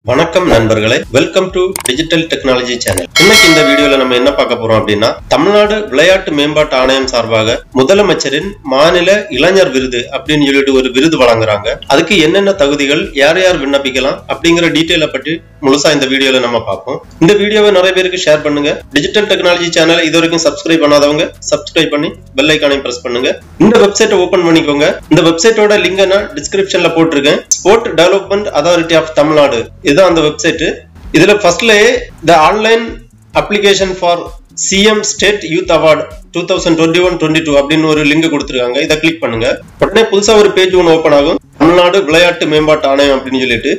வணக்கம் நண்பர்களே, welcome to digital technology channel. இன்னைக்கு இந்த வீடியோல நம்ம என்ன பார்க்க போறோம் அப்படின்னா, தமிழ்நாடு விளையாட்டு மேம்பாட்டு ஆணையம் சார்பாக முதலமைச்சரின் மாநில இளைஞர் விருது அப்படின்னு சொல்லிட்டு ஒரு விருது வழங்குறாங்க. அதுக்கு என்னென்ன தகுதிகள், யார் யார் விண்ணப்பிக்கலாம் அப்படிங்கிற டீட்டெயிலை பற்றி முழுசா இந்த வீடியோல நம்ம பார்ப்போம். இந்த வீடியோவை நிறைய பேருக்கு ஷேர் பண்ணுங்க. டிஜிட்டல் டெக்னாலஜி சேனலை இது வரைக்கும் சப்ஸ்கிரைப் பண்ணாதவங்க சப்ஸ்கிரைப் பண்ணி பெல் ஐகானையும் பிரஸ் பண்ணுங்க. இந்த வெப்சைட்டை ஓபன் பண்ணிக்கோங்க. இந்த வெப்சைட்டோட லிங்கை நான் டிஸ்கிரிப்ஷன்ல போட்டிருக்கேன். Sport development authority of Tamil Nadu இதுதான் அந்த வெப்சைட். இதுல ஃபர்ஸ்ட்லயே the online application for CM state youth award 2021-22 அப்படின்னு ஒரு லிங்க் கொடுத்துருக்காங்க. இதை கிளிக் பண்ணுங்க. உடனே புதுசா ஒரு பேஜ் ஒன்று ஓபன் ஆகும். தமிழ்நாடு விளையாட்டு மேம்பாட்டு ஆணையம் அப்படின்னு சொல்லிட்டு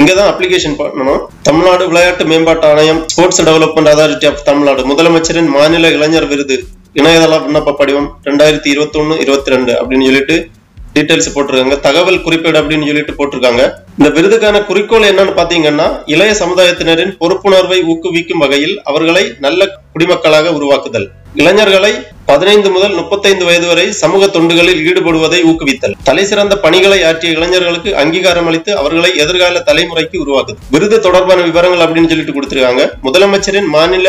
இங்கதான் அப்ளிகேஷன் பண்ணணும். தமிழ்நாடு விளையாட்டு மேம்பாட்டு ஆணையம், sports development authority of Tamil Nadu, முதலமைச்சரின் மாநில இளைஞர் விருது, இணையதள விண்ணப்ப படிவம் 2021-22 அப்படின்னு சொல்லிட்டு டீடைல்ஸ் போட்டிருக்காங்க. தகவல் குறிப்பேடு அப்படின்னு சொல்லிட்டு போட்டிருக்காங்க. இந்த விருதுக்கான குறிக்கோள் என்னன்னு பாத்தீங்கன்னா, இளைய சமுதாயத்தினரின் பொறுப்புணர்வை ஊக்குவிக்கும் வகையில் அவர்களை நல்ல குடிமக்களாக உருவாக்குதல், இளைஞர்களை 15 முதல் 35 வயது வரை சமூக தொண்டுகளில் ஈடுபடுவதை ஊக்குவித்தல், தலை சிறந்த பணிகளை ஆற்றிய இளைஞர்களுக்கு அங்கீகாரம் அளித்து அவர்களை எதிர்கால தலைமுறைக்கு உருவாக்குதல். விருது தொடர்பான விவரங்கள் அப்படின்னு சொல்லிட்டு கொடுத்திருக்காங்க. முதலமைச்சரின் மாநில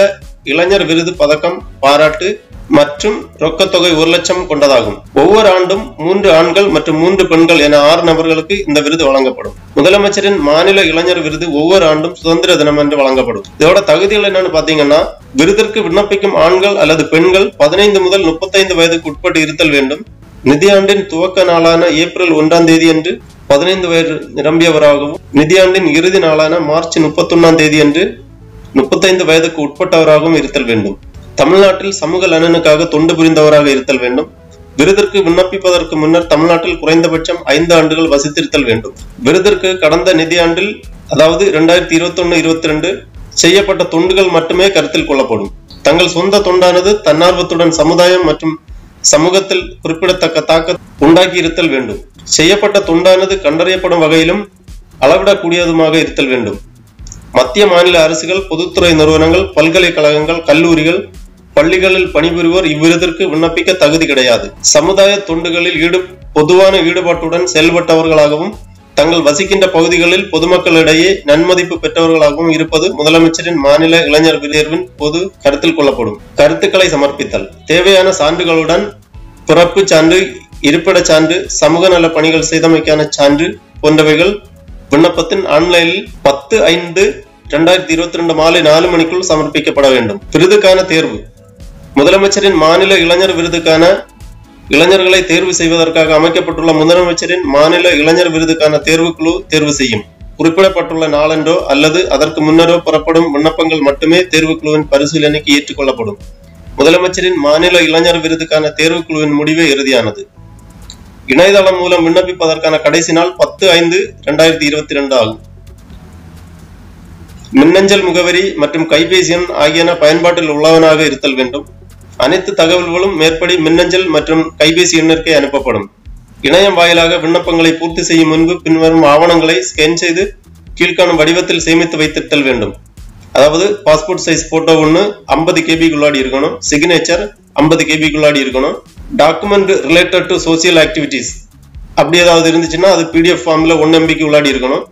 இளைஞர் விருது பதக்கம், பாராட்டு மற்றும் ரொக்கத்தொகை 1 லட்சம் கொண்டதாகும். ஒவ்வொரு ஆண்டும் 3 ஆண்கள் மற்றும் 3 பெண்கள் என 6 நபர்களுக்கு இந்த விருது வழங்கப்படும். முதலமைச்சரின் மாநில இளைஞர் விருது ஒவ்வொரு ஆண்டும் சுதந்திர தினம் என்று வழங்கப்படும். இதோட தகுதிகள் என்னன்னு பாத்தீங்கன்னா, விருதிற்கு விண்ணப்பிக்கும் ஆண்கள் அல்லது பெண்கள் 15 முதல் 35 வயதுக்கு உட்பட்டு இருத்தல் வேண்டும். நிதியாண்டின் துவக்க நாளான ஏப்ரல் 1ஆம் தேதி அன்று 15 வயது நிரம்பியவராகவும், நிதியாண்டின் இறுதி நாளான மார்ச் 31ஆம் தேதி அன்று 35 வயதுக்கு உட்பட்டவராகவும் இருத்தல் வேண்டும். தமிழ்நாட்டில் சமூக நலனுக்காக தொண்டு புரிந்தவராக இருத்தல் வேண்டும். விருதிற்கு விண்ணப்பிப்பதற்கு முன்னர் தமிழ்நாட்டில் குறைந்தபட்சம் 5 ஆண்டுகள் வசித்திருத்தல் வேண்டும். விருதிற்கு கடந்த நிதியாண்டில், அதாவது 2021-22 செய்யப்பட்ட தொண்டுகள் மட்டுமே கருத்தில் கொள்ளப்படும். தங்கள் சொந்த தொண்டானது தன்னார்வத்துடன் சமுதாயம் மற்றும் சமூகத்தில் குறிப்பிடத்தக்க தாக்கத்தை உண்டாக்கி இருத்தல் வேண்டும். செய்யப்பட்ட தொண்டானது கண்டறியப்படும் வகையிலும் அளவிடக்கூடியதுமாக இருத்தல் வேண்டும். மத்திய மாநில அரசுகள், பொதுத்துறை நிறுவனங்கள், பல்கலைக்கழகங்கள், கல்லூரிகள், பள்ளிகளில் பணிபுரிவோர் இவ்விருதிற்கு விண்ணப்பிக்க தகுதி கிடையாது. சமுதாய தொண்டுகளில் பொதுவான ஈடுபாட்டுடன் செயல்பட்டவர்களாகவும் தங்கள் வசிக்கின்ற பகுதிகளில் பொதுமக்களிடையே நன்மதிப்பு பெற்றவர்களாகவும் இருப்பது முதலமைச்சரின் மாநில இளைஞர் தேர்வின் போது கருத்தில் கொள்ளப்படும். கருத்துக்களை சமர்ப்பித்தல், தேவையான சான்றுகளுடன் பிறப்பு சான்று, இருப்பிடச் சான்று, சமூக நல பணிகள் செய்தமைக்கான சான்று போன்றவைகள் விண்ணப்பத்தின் ஆன்லைனில் 10/5/2022 மாலை 4 மணிக்குள் சமர்ப்பிக்கப்பட வேண்டும். விருதுக்கான தேர்வு. முதலமைச்சரின் மாநில இளைஞர் விருதுக்கான இளைஞர்களை தேர்வு செய்வதற்காக அமைக்கப்பட்டுள்ள முதலமைச்சரின் மாநில இளைஞர் விருதுக்கான தேர்வுக்குழு தேர்வு செய்யும். குறிப்பிடப்பட்டுள்ள நாளன்றோ அல்லது அதற்கு முன்னரோ புறப்படும் விண்ணப்பங்கள் மட்டுமே தேர்வுக்குழுவின் பரிசீலனைக்கு ஏற்றுக்கொள்ளப்படும். முதலமைச்சரின் மாநில இளைஞர் விருதுக்கான தேர்வுக்குழுவின் முடிவே இறுதியானது. இணையதளம் மூலம் விண்ணப்பிப்பதற்கான கடைசி நாள் 10/5/2022 ஆகும். மின்னஞ்சல் முகவரி மற்றும் கைபேசி எண் ஆகியன பயன்பாட்டில் உள்ளவனாக இருத்தல் வேண்டும். அனைத்து தகவல்களும் மேற்படி மின்னஞ்சல் மற்றும் கைபேசி எண்ணிற்கே அனுப்பப்படும். இணையம் வாயிலாக விண்ணப்பங்களை பூர்த்தி செய்யும் முன்பு பின்வரும் ஆவணங்களை ஸ்கேன் செய்து கீழ்காணும் வடிவத்தில் சேமித்து வைத்திருத்தல் வேண்டும். அதாவது, பாஸ்போர்ட் சைஸ் போட்டோ 1 50 KB இருக்கணும். சிக்னேச்சர் 50 KB இருக்கணும். Document related to social activities அப்படி ஏதாவது இருந்துச்சுன்னா அது PDF ஃபார்ம்ல 1 MB இருக்கணும்.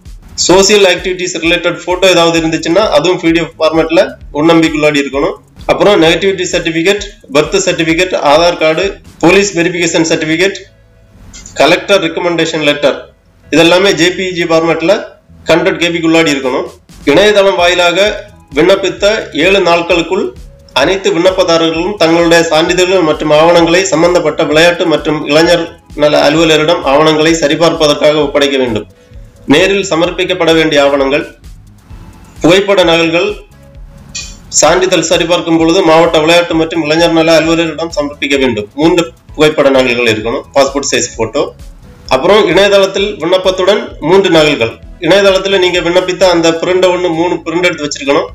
சோசியல் ஆக்டிவிட்டிஸ் ரிலேட்டட் போட்டோ ஏதாவது இருந்துச்சுன்னா அதுவும் PDF ஃபார்மேட்ல 1 MB இருக்கணும். அப்புறம் negativity certificate, birth certificate, Aadhaar card, police verification certificate, collector recommendation letter இதெல்லாமே JPEG ஃபார்மேட்ல 100 KB இருக்கணும். இணையதளம் வாயிலாக விண்ணப்பித்த 7 நாட்களுக்குள் அனைத்து விண்ணப்பதாரர்களும் தங்களுடைய சான்றிதழ்கள் மற்றும் ஆவணங்களை சம்பந்தப்பட்ட விளையாட்டு மற்றும் இளைஞர் நல அலுவலரிடம் ஆவணங்களை சரிபார்ப்பதற்காக ஒப்படைக்க வேண்டும். நேரில் சமர்ப்பிக்கப்பட வேண்டிய ஆவணங்கள்: புகைப்பட நகல்கள் சான்றிதழ் சரிபார்க்கும் பொழுது மாவட்ட விளையாட்டு மற்றும் இளைஞர் நல அலுவலரிடம் சமர்ப்பிக்க வேண்டும். 3 புகைப்பட நகல்கள் இருக்கணும், பாஸ்போர்ட் சைஸ் போட்டோ. அப்புறம் இணையதளத்தில் விண்ணப்பத்துடன் 3 நகல்கள். இணையதளத்தில் நீங்க விண்ணப்பித்த அந்த பிரிண்ட் 3 பிரிண்ட் எடுத்து வச்சிருக்கணும்.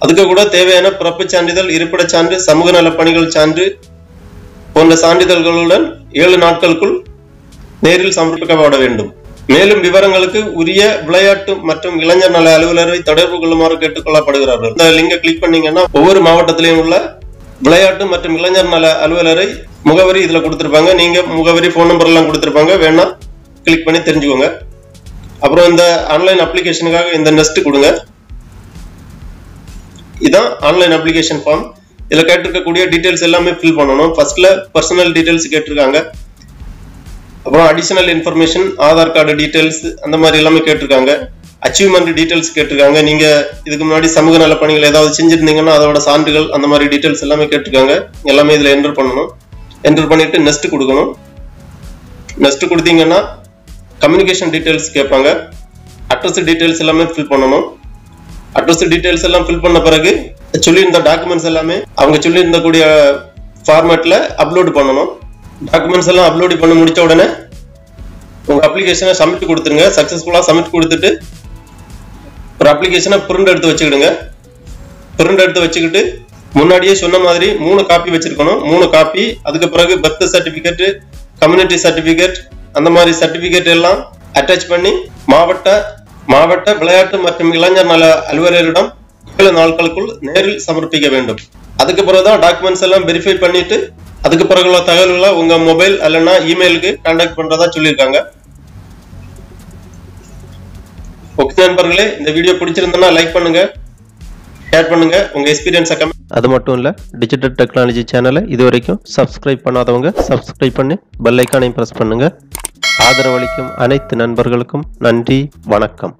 அதுக்கு கூட தேவையான பிறப்பு சான்றிதழ், இருப்பிட சான்று, சமூக நல பணிகள் சான்று போன்ற சான்றிதழ்களுடன் 7 நாட்களுக்குள் நேரில் சமர்ப்பிக்கப்பட வேண்டும். மேலும் விவரங்களுக்கு உரிய விளையாட்டு மற்றும் இளைஞர் நல அலுவலரை தொடர்பு கொள்ளுமாறு கேட்டுக்கொள்ளப்படுகிறார்கள். இந்த லிங்கை கிளிக் பண்ணீங்கன்னா ஒவ்வொரு மாவட்டத்திலையும் உள்ள விளையாட்டு மற்றும் இளைஞர் நல அலுவலரை முகவரி இதுல கொடுத்திருப்பாங்க. நீங்க முகவரி, போன் நம்பர் எல்லாம் கொடுத்திருப்பாங்க. வேணா கிளிக் பண்ணி தெரிஞ்சுக்கோங்க. அப்புறம் இந்த ஆன்லைன் அப்ளிகேஷனுக்காக இந்த நெக்ஸ்ட் கொடுங்க. இதான் ஆன்லைன் அப்ளிகேஷன் ஃபார்ம். இதுல கேட்டிருக்கக்கூடிய டீடைல்ஸ் எல்லாமே ஃபில் பண்ணணும். ஃபர்ஸ்ட்ல பர்சனல் டீடைல்ஸ் கேட்டிருக்காங்க. அப்புறம் additional information, Aadhaar card details அந்த மாதிரி எல்லாமே கேட்டிருக்காங்க. அச்சீவ்மெண்ட் டீடைல்ஸ் கேட்டிருக்காங்க. நீங்க இதுக்கு முன்னாடி சமூக நல பணிகள் ஏதாவது செஞ்சிருந்தீங்கன்னா அதோட சான்றுகள் அந்த மாதிரி டீடைல்ஸ் எல்லாமே கேட்டிருக்காங்க. எல்லாமே இதுல என்டர் பண்ணணும். என்டர் பண்ணிட்டு நெக்ஸ்ட் கொடுக்கணும். நெக்ஸ்ட் கொடுத்தீங்கன்னா கம்யூனிகேஷன் டீடைல்ஸ் கேட்பாங்க. அட்ரஸ் டீடைல்ஸ் எல்லாமே ஃபில் பண்ணணும். அட்ரஸ் டீடைல்ஸ் எல்லாம் ஃபில் பண்ண பிறகு சொல்லியிருந்த டாக்குமெண்ட்ஸ் எல்லாமே அவங்க சொல்லியிருந்த கூடிய ஃபார்மேட்ல அப்லோட் பண்ணணும். டாக்குமெண்ட்ஸ் எல்லாம் அப்லோட் பண்ணி முடிச்ச உடனே உங்க அப்ளிகேஷனை சப்மிட் கொடுத்துருங்க. சக்சஸ்ஃபுல்லா சப்மிட் கொடுத்துட்டு ஒரு அப்ளிகேஷனை பிரிண்ட் எடுத்து வச்சுக்கிடுங்க. பிரிண்ட் எடுத்து வச்சுக்கிட்டு முன்னாடியே சொன்ன மாதிரி 3 காப்பி வச்சிருக்கணும். 3 காப்பி. அதுக்கு பிறகு பர்த் சர்டிபிகேட், கம்யூனிட்டி சர்டிபிகேட் அந்த மாதிரி சர்டிபிகேட் எல்லாம் அட்டாச் பண்ணி மாவட்ட விளையாட்டு மற்றும் இளைஞர் நல அலுவலரிடம் 7 நாட்களுக்குள் நேரில் சமர்ப்பிக்க வேண்டும். அதுக்கு பிறகுதான் டாக்குமெண்ட்ஸ் எல்லாம் வெரிஃபை பண்ணிட்டு அதுக்கு பிறகுள்ள தகவல்களை உங்க மொபைல் அல்லனா இமெயிலுக்கு கான்டாக்ட் பண்றதா சொல்லியிருக்காங்க. ஓகே நண்பர்களே, இந்த வீடியோ பிடிச்சிருந்தா லைக் பண்ணுங்க, ஷேர் பண்ணுங்க, உங்க எக்ஸ்பீரியன்ஸை கமெண்ட். அது மட்டும் இல்ல, டிஜிட்டல் டெக்னாலஜி சேனலை இதுவரைக்கும் சப்ஸ்கிரைப் பண்ணாதவங்க சப்ஸ்கிரைப் பண்ணி பெல் ஐகானையும் பிரஸ் பண்ணுங்க. ஆதரவளிக்கும் அனைத்து நண்பர்களுக்கும் நன்றி, வணக்கம்.